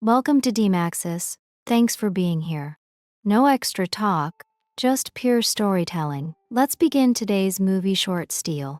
Welcome to DMAXUS. Thanks for being here. No extra talk, just pure storytelling. Let's begin today's movie short steal.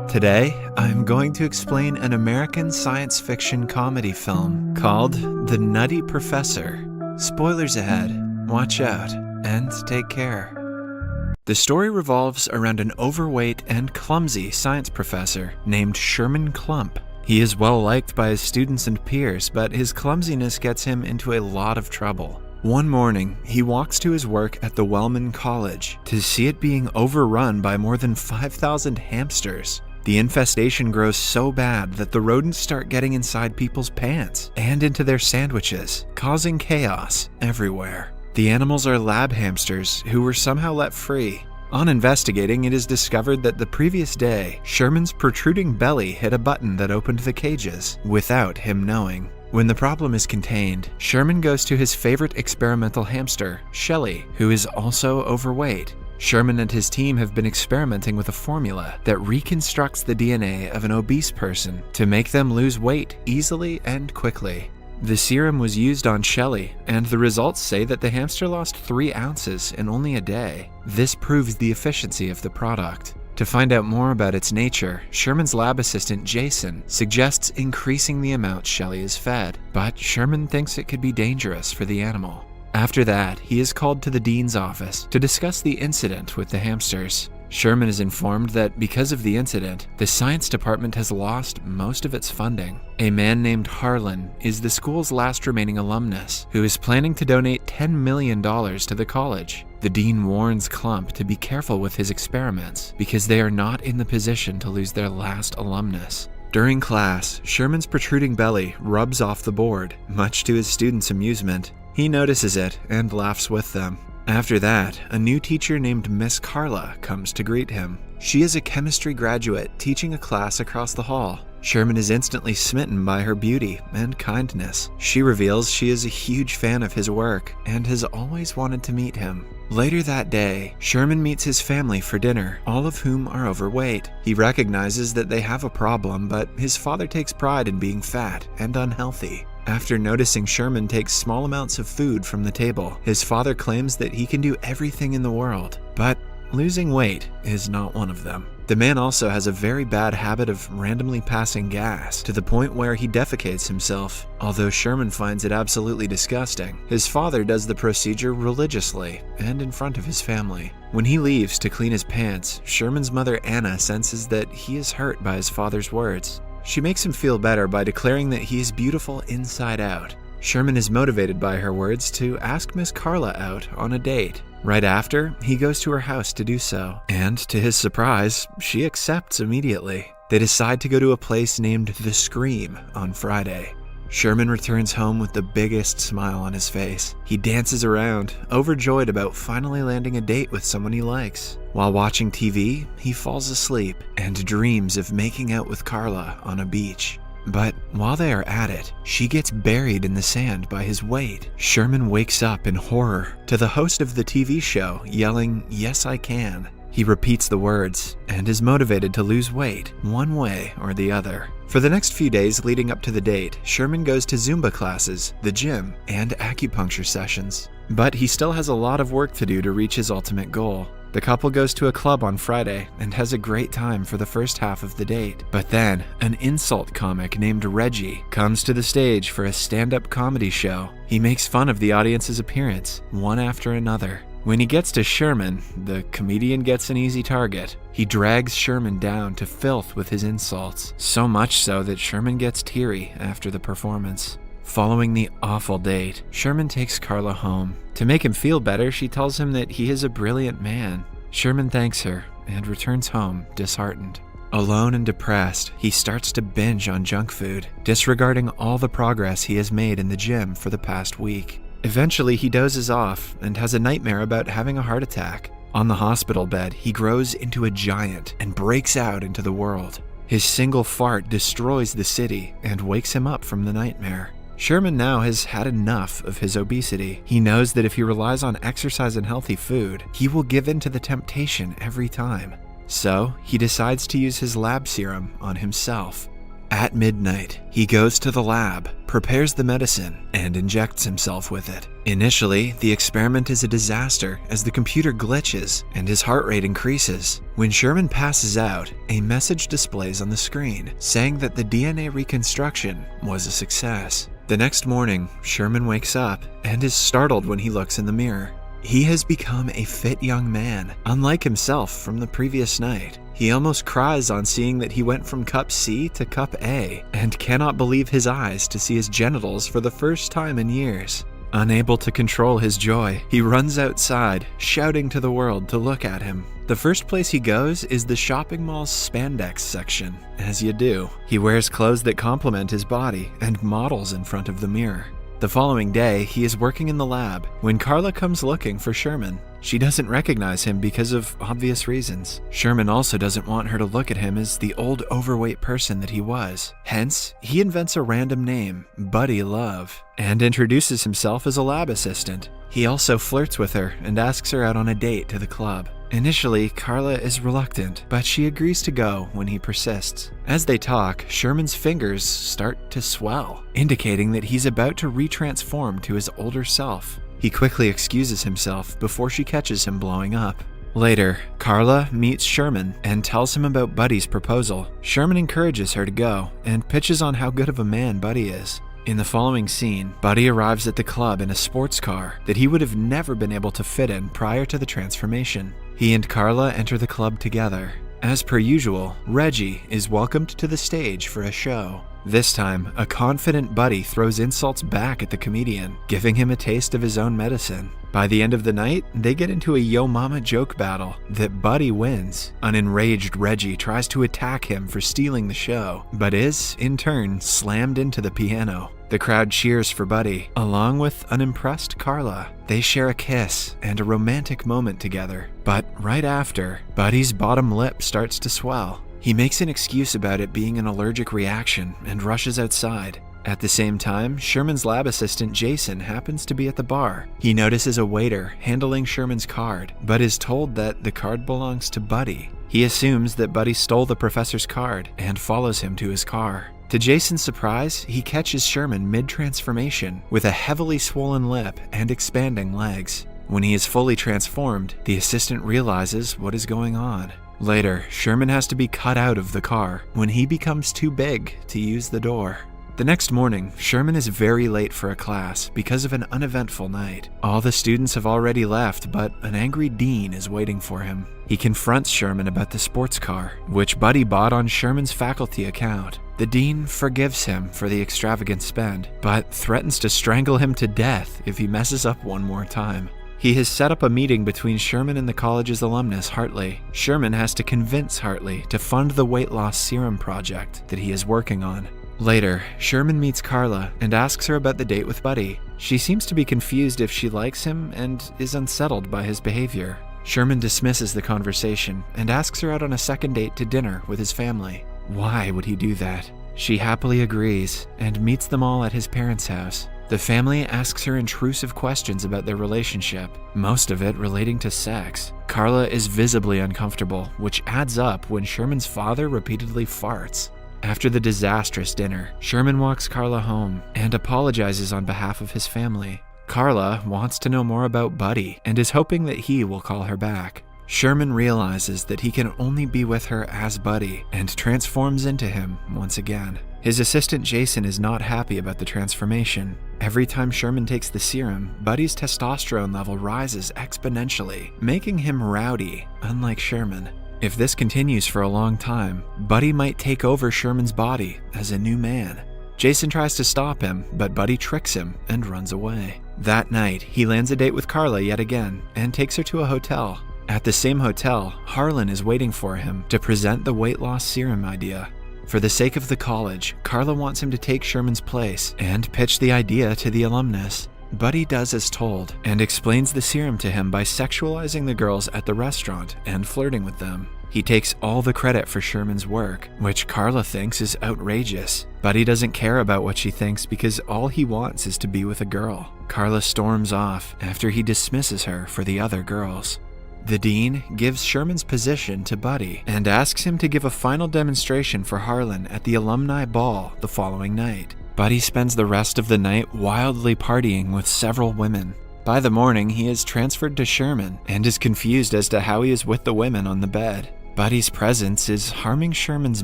Today, I'm going to explain an American science fiction comedy film called The Nutty Professor. Spoilers ahead, watch out, and take care. The story revolves around an overweight and clumsy science professor named Sherman Klump. He is well liked by his students and peers, but his clumsiness gets him into a lot of trouble. One morning, he walks to his work at the Wellman College to see it being overrun by more than 5,000 hamsters. The infestation grows so bad that the rodents start getting inside people's pants and into their sandwiches, causing chaos everywhere. The animals are lab hamsters who were somehow let free. On investigating, it is discovered that the previous day, Sherman's protruding belly hit a button that opened the cages without him knowing. When the problem is contained, Sherman goes to his favorite experimental hamster, Shelly, who is also overweight. Sherman and his team have been experimenting with a formula that reconstructs the DNA of an obese person to make them lose weight easily and quickly. The serum was used on Shelly, and the results say that the hamster lost 3 ounces in only a day. This proves the efficiency of the product. To find out more about its nature, Sherman's lab assistant Jason suggests increasing the amount Shelly is fed, but Sherman thinks it could be dangerous for the animal. After that, he is called to the dean's office to discuss the incident with the hamsters. Sherman is informed that because of the incident, the science department has lost most of its funding. A man named Harlan is the school's last remaining alumnus who is planning to donate $10 million to the college. The dean warns Klump to be careful with his experiments because they are not in the position to lose their last alumnus. During class, Sherman's protruding belly rubs off the board, much to his students' amusement. He notices it and laughs with them. After that, a new teacher named Miss Carla comes to greet him. She is a chemistry graduate teaching a class across the hall. Sherman is instantly smitten by her beauty and kindness. She reveals she is a huge fan of his work and has always wanted to meet him. Later that day, Sherman meets his family for dinner, all of whom are overweight. He recognizes that they have a problem, but his father takes pride in being fat and unhealthy. After noticing Sherman takes small amounts of food from the table, his father claims that he can do everything in the world, but losing weight is not one of them. The man also has a very bad habit of randomly passing gas to the point where he defecates himself. Although Sherman finds it absolutely disgusting, his father does the procedure religiously and in front of his family. When he leaves to clean his pants, Sherman's mother Anna senses that he is hurt by his father's words. She makes him feel better by declaring that he is beautiful inside out. Sherman is motivated by her words to ask Miss Carla out on a date. Right after, he goes to her house to do so, and to his surprise, she accepts immediately. They decide to go to a place named The Scream on Friday. Sherman returns home with the biggest smile on his face. He dances around, overjoyed about finally landing a date with someone he likes. While watching TV, he falls asleep and dreams of making out with Carla on a beach. But while they are at it, she gets buried in the sand by his weight. Sherman wakes up in horror to the host of the TV show yelling, "Yes, I can." He repeats the words and is motivated to lose weight one way or the other. For the next few days leading up to the date, Sherman goes to Zumba classes, the gym, and acupuncture sessions. But he still has a lot of work to do to reach his ultimate goal. The couple goes to a club on Friday and has a great time for the first half of the date. But then, an insult comic named Reggie comes to the stage for a stand-up comedy show. He makes fun of the audience's appearance, one after another. When he gets to Sherman, the comedian gets an easy target. He drags Sherman down to filth with his insults, so much so that Sherman gets teary after the performance. Following the awful date, Sherman takes Carla home. To make him feel better, she tells him that he is a brilliant man. Sherman thanks her and returns home disheartened. Alone and depressed, he starts to binge on junk food, disregarding all the progress he has made in the gym for the past week. Eventually, he dozes off and has a nightmare about having a heart attack. On the hospital bed, he grows into a giant and breaks out into the world. His single fart destroys the city and wakes him up from the nightmare. Sherman now has had enough of his obesity. He knows that if he relies on exercise and healthy food, he will give in to the temptation every time. So, he decides to use his lab serum on himself. At midnight, he goes to the lab, prepares the medicine, and injects himself with it. Initially, the experiment is a disaster as the computer glitches and his heart rate increases. When Sherman passes out, a message displays on the screen saying that the DNA reconstruction was a success. The next morning, Sherman wakes up and is startled when he looks in the mirror. He has become a fit young man, unlike himself from the previous night. He almost cries on seeing that he went from cup C to cup A, and cannot believe his eyes to see his genitals for the first time in years. Unable to control his joy, he runs outside, shouting to the world to look at him. The first place he goes is the shopping mall's spandex section. As you do, he wears clothes that complement his body and models in front of the mirror. The following day, he is working in the lab when Carla comes looking for Sherman. She doesn't recognize him because of obvious reasons. Sherman also doesn't want her to look at him as the old overweight person that he was. Hence, he invents a random name, Buddy Love, and introduces himself as a lab assistant. He also flirts with her and asks her out on a date to the club. Initially, Carla is reluctant, but she agrees to go when he persists. As they talk, Sherman's fingers start to swell, indicating that he's about to retransform to his older self. He quickly excuses himself before she catches him blowing up. Later, Carla meets Sherman and tells him about Buddy's proposal. Sherman encourages her to go and pitches on how good of a man Buddy is. In the following scene, Buddy arrives at the club in a sports car that he would have never been able to fit in prior to the transformation. He and Carla enter the club together. As per usual, Reggie is welcomed to the stage for a show. This time, a confident Buddy throws insults back at the comedian, giving him a taste of his own medicine. By the end of the night, they get into a yo mama joke battle that Buddy wins. An enraged Reggie tries to attack him for stealing the show, but is, in turn, slammed into the piano. The crowd cheers for Buddy, along with an impressed Carla. They share a kiss and a romantic moment together, but right after, Buddy's bottom lip starts to swell. He makes an excuse about it being an allergic reaction and rushes outside. At the same time, Sherman's lab assistant Jason happens to be at the bar. He notices a waiter handling Sherman's card, but is told that the card belongs to Buddy. He assumes that Buddy stole the professor's card and follows him to his car. To Jason's surprise, he catches Sherman mid-transformation with a heavily swollen lip and expanding legs. When he is fully transformed, the assistant realizes what is going on. Later, Sherman has to be cut out of the car when he becomes too big to use the door. The next morning, Sherman is very late for a class because of an uneventful night. All the students have already left, but an angry dean is waiting for him. He confronts Sherman about the sports car, which Buddy bought on Sherman's faculty account. The dean forgives him for the extravagant spend, but threatens to strangle him to death if he messes up one more time. He has set up a meeting between Sherman and the college's alumnus, Hartley. Sherman has to convince Hartley to fund the weight loss serum project that he is working on. Later, Sherman meets Carla and asks her about the date with Buddy. She seems to be confused if she likes him and is unsettled by his behavior. Sherman dismisses the conversation and asks her out on a second date to dinner with his family. Why would he do that? She happily agrees and meets them all at his parents' house. The family asks her intrusive questions about their relationship, most of it relating to sex. Carla is visibly uncomfortable, which adds up when Sherman's father repeatedly farts. After the disastrous dinner, Sherman walks Carla home and apologizes on behalf of his family. Carla wants to know more about Buddy and is hoping that he will call her back. Sherman realizes that he can only be with her as Buddy and transforms into him once again. His assistant Jason is not happy about the transformation. Every time Sherman takes the serum, Buddy's testosterone level rises exponentially, making him rowdy, unlike Sherman. If this continues for a long time, Buddy might take over Sherman's body as a new man. Jason tries to stop him, but Buddy tricks him and runs away. That night, he lands a date with Carla yet again and takes her to a hotel. At the same hotel, Harlan is waiting for him to present the weight loss serum idea. For the sake of the college, Carla wants him to take Sherman's place and pitch the idea to the alumnus. Buddy does as told and explains the serum to him by sexualizing the girls at the restaurant and flirting with them. He takes all the credit for Sherman's work, which Carla thinks is outrageous. Buddy doesn't care about what she thinks because all he wants is to be with a girl. Carla storms off after he dismisses her for the other girls. The dean gives Sherman's position to Buddy and asks him to give a final demonstration for Harlan at the alumni ball the following night. Buddy spends the rest of the night wildly partying with several women. By the morning, he is transferred to Sherman and is confused as to how he is with the women on the bed. Buddy's presence is harming Sherman's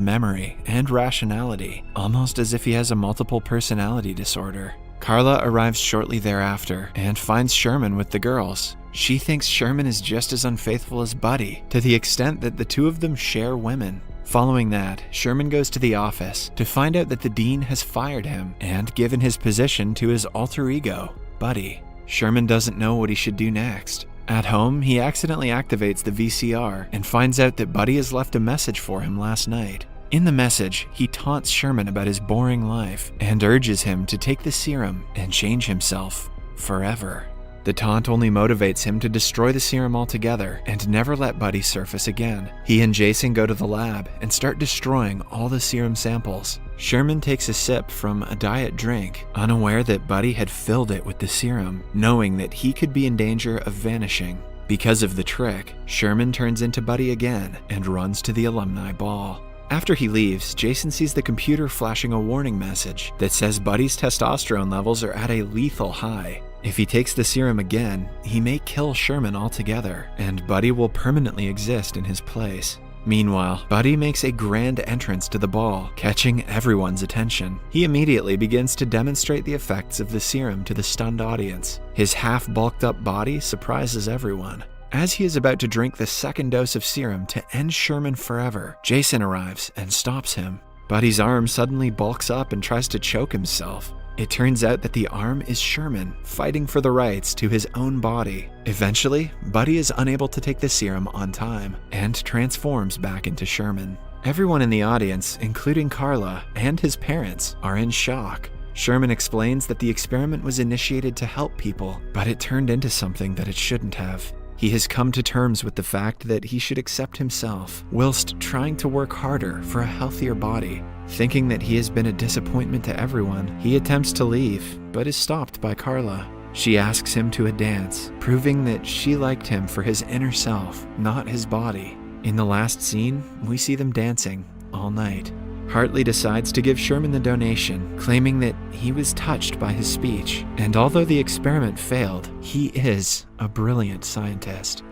memory and rationality, almost as if he has a multiple personality disorder. Carla arrives shortly thereafter and finds Sherman with the girls. She thinks Sherman is just as unfaithful as Buddy, to the extent that the two of them share women. Following that, Sherman goes to the office to find out that the dean has fired him and given his position to his alter ego, Buddy. Sherman doesn't know what he should do next. At home, he accidentally activates the VCR and finds out that Buddy has left a message for him last night. In the message, he taunts Sherman about his boring life and urges him to take the serum and change himself forever. The taunt only motivates him to destroy the serum altogether and never let Buddy surface again. He and Jason go to the lab and start destroying all the serum samples. Sherman takes a sip from a diet drink, unaware that Buddy had filled it with the serum, knowing that he could be in danger of vanishing. Because of the trick, Sherman turns into Buddy again and runs to the alumni ball. After he leaves, Jason sees the computer flashing a warning message that says Buddy's testosterone levels are at a lethal high. If he takes the serum again, he may kill Sherman altogether, and Buddy will permanently exist in his place. Meanwhile, Buddy makes a grand entrance to the ball, catching everyone's attention. He immediately begins to demonstrate the effects of the serum to the stunned audience. His half-bulked-up body surprises everyone. As he is about to drink the second dose of serum to end Sherman forever, Jason arrives and stops him. Buddy's arm suddenly bulks up and tries to choke himself. It turns out that the arm is Sherman, fighting for the rights to his own body. Eventually, Buddy is unable to take the serum on time and transforms back into Sherman. Everyone in the audience, including Carla and his parents, are in shock. Sherman explains that the experiment was initiated to help people, but it turned into something that it shouldn't have. He has come to terms with the fact that he should accept himself, whilst trying to work harder for a healthier body. Thinking that he has been a disappointment to everyone, he attempts to leave, but is stopped by Carla. She asks him to a dance, proving that she liked him for his inner self, not his body. In the last scene, we see them dancing all night. Hartley decides to give Sherman the donation, claiming that he was touched by his speech, and although the experiment failed, he is a brilliant scientist.